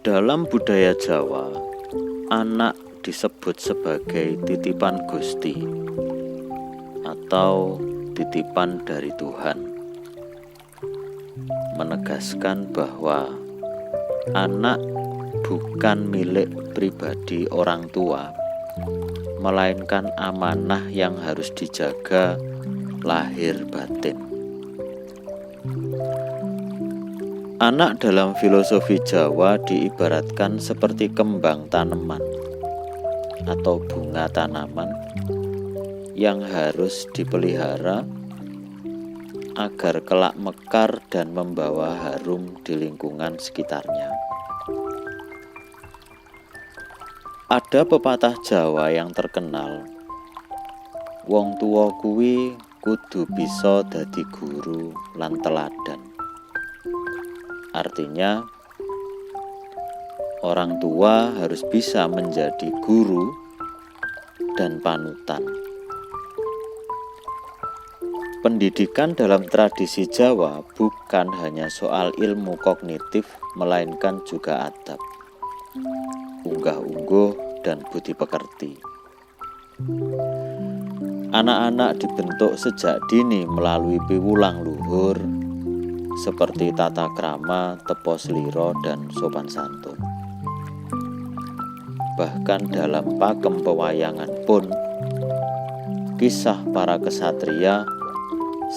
Dalam budaya Jawa, anak disebut sebagai titipan Gusti atau titipan dari Tuhan, menegaskan bahwa anak bukan milik pribadi orang tua, melainkan amanah yang harus dijaga lahir batin. Anak dalam filosofi Jawa diibaratkan seperti kembang tanaman atau bunga tanaman yang harus dipelihara agar kelak mekar dan membawa harum di lingkungan sekitarnya. Ada pepatah Jawa yang terkenal, wong tuwa kuwi kudu bisa dadi guru lan teladan. Artinya, orang tua harus bisa menjadi guru dan panutan. Pendidikan dalam tradisi Jawa bukan hanya soal ilmu kognitif, melainkan juga adab, unggah-ungguh, dan budi pekerti. Anak-anak dibentuk sejak dini melalui piwulang luhur, seperti tata krama, tepo sliro, dan sopan santun. Bahkan dalam pakem pewayangan pun, kisah para kesatria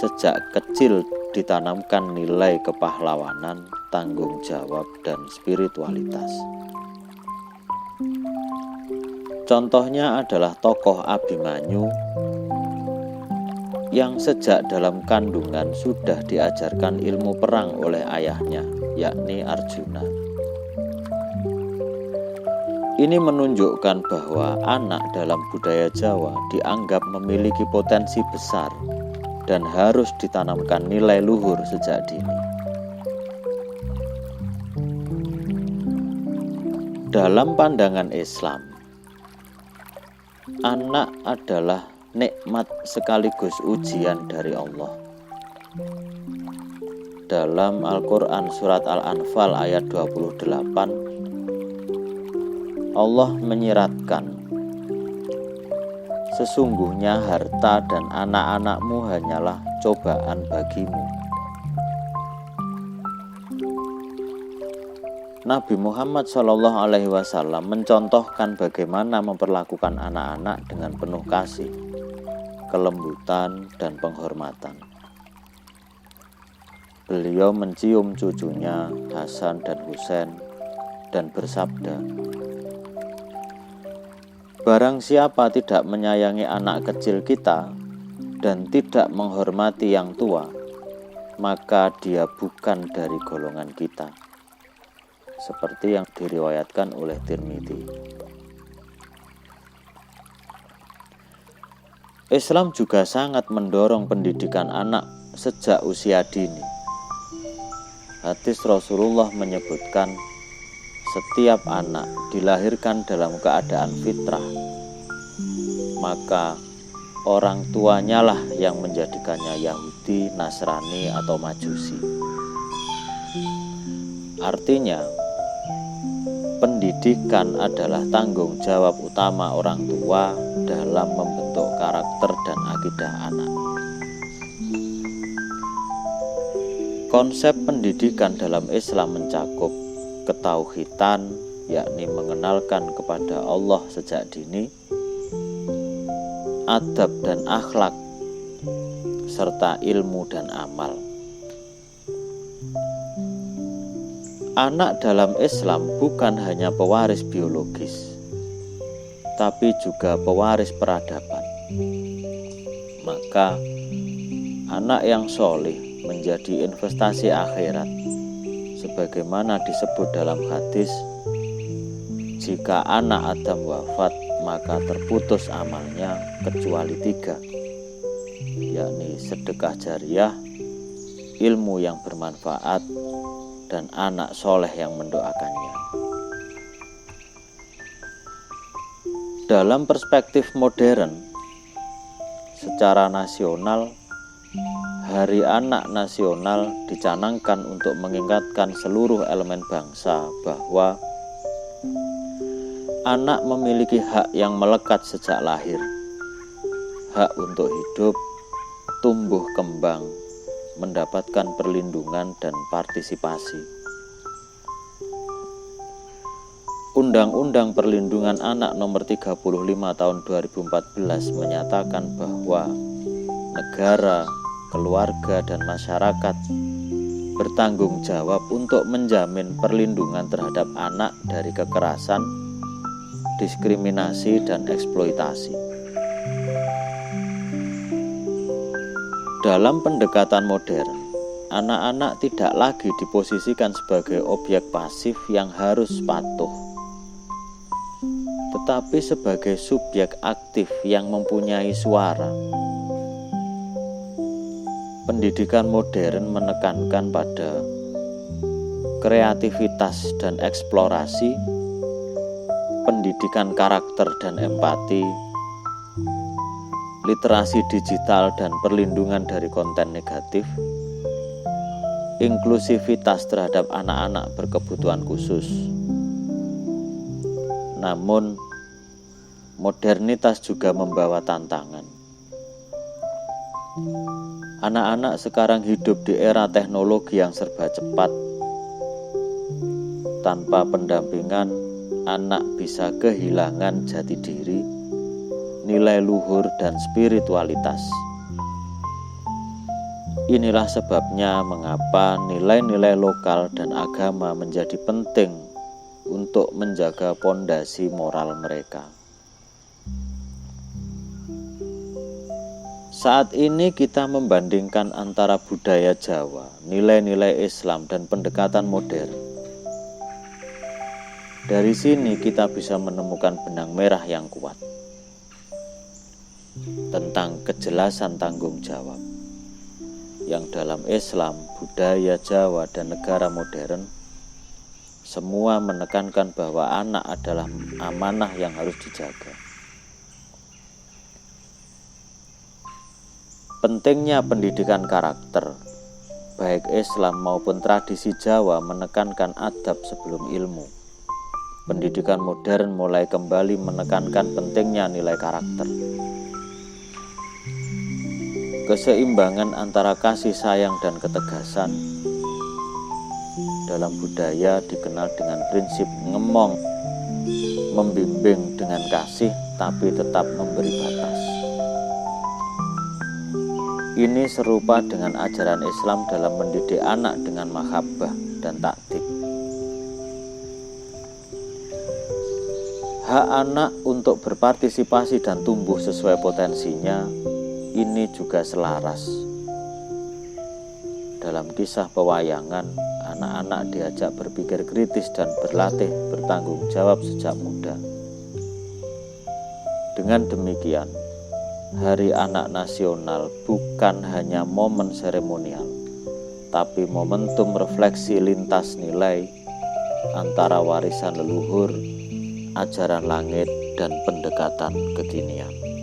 sejak kecil ditanamkan nilai kepahlawanan, tanggung jawab, dan spiritualitas. Contohnya adalah tokoh Abimanyu yang sejak dalam kandungan sudah diajarkan ilmu perang oleh ayahnya, yakni Arjuna. Ini menunjukkan bahwa anak dalam budaya Jawa dianggap memiliki potensi besar dan harus ditanamkan nilai luhur sejak dini. Dalam pandangan Islam, anak adalah nikmat sekaligus ujian dari Allah. Dalam Al-Quran surat Al-Anfal ayat 28, Allah menyiratkan, sesungguhnya harta dan anak-anakmu hanyalah cobaan bagimu. Nabi Muhammad SAW mencontohkan bagaimana memperlakukan anak-anak dengan penuh kasih, kelembutan, dan penghormatan. Beliau mencium cucunya Hasan dan Husain dan bersabda, barang siapa tidak menyayangi anak kecil kita dan tidak menghormati yang tua, maka dia bukan dari golongan kita, seperti yang diriwayatkan oleh Tirmidzi. Islam juga sangat mendorong pendidikan anak sejak usia dini. Hadis Rasulullah menyebutkan, setiap anak dilahirkan dalam keadaan fitrah, maka orang tuanya lah yang menjadikannya Yahudi, Nasrani, atau Majusi. Artinya, pendidikan adalah tanggung jawab utama orang tua dalam membentuk karakter dan akidah anak. Konsep pendidikan dalam Islam mencakup ketauhidan, yakni mengenalkan kepada Allah sejak dini, adab dan akhlak, serta ilmu dan amal. Anak dalam Islam bukan hanya pewaris biologis, tapi juga pewaris peradaban. Maka, anak yang solih menjadi investasi akhirat, sebagaimana disebut dalam hadis, jika anak Adam wafat, maka terputus amalnya kecuali 3, yakni sedekah jariyah, ilmu yang bermanfaat, dan anak soleh yang mendoakannya. Dalam perspektif modern, secara nasional, Hari Anak Nasional dicanangkan untuk mengingatkan seluruh elemen bangsa bahwa Anak memiliki hak yang melekat sejak lahir, hak untuk hidup, tumbuh kembang, mendapatkan perlindungan dan partisipasi. Undang-Undang Perlindungan Anak Nomor 35 Tahun 2014 menyatakan bahwa negara, keluarga, dan masyarakat bertanggung jawab untuk menjamin perlindungan terhadap anak dari kekerasan, diskriminasi, dan eksploitasi. Dalam pendekatan modern, anak-anak tidak lagi diposisikan sebagai objek pasif yang harus patuh, tetapi sebagai subjek aktif yang mempunyai suara. Pendidikan modern menekankan pada kreativitas dan eksplorasi, pendidikan karakter dan empati, literasi digital dan perlindungan dari konten negatif, inklusivitas terhadap anak-anak berkebutuhan khusus. Namun, modernitas juga membawa tantangan. Anak-anak sekarang hidup di era teknologi yang serba cepat. Tanpa pendampingan, anak bisa kehilangan jati diri, nilai luhur, dan spiritualitas. Inilah sebabnya mengapa nilai-nilai lokal dan agama menjadi penting untuk menjaga pondasi moral mereka. Saat ini kita membandingkan antara budaya Jawa, nilai-nilai Islam, dan pendekatan modern. Dari sini kita bisa menemukan benang merah yang kuat tentang kejelasan tanggung jawab yang dalam Islam, budaya Jawa, dan negara modern semua menekankan bahwa anak adalah amanah yang harus dijaga. Pentingnya pendidikan karakter, baik Islam maupun tradisi Jawa menekankan adab sebelum ilmu. Pendidikan modern mulai kembali menekankan pentingnya nilai karakter. Keseimbangan antara kasih sayang dan ketegasan dalam budaya dikenal dengan prinsip ngemong, membimbing dengan kasih tapi tetap memberi batas. Ini serupa dengan ajaran Islam dalam mendidik anak dengan mahabbah dan ta'dib. Hak anak untuk berpartisipasi dan tumbuh sesuai potensinya ini juga selaras. Dalam kisah pewayangan, anak-anak diajak berpikir kritis dan berlatih bertanggung jawab sejak muda. Dengan demikian, Hari Anak Nasional bukan hanya momen seremonial, tapi momentum refleksi lintas nilai antara warisan leluhur, ajaran langit, dan pendekatan kekinian.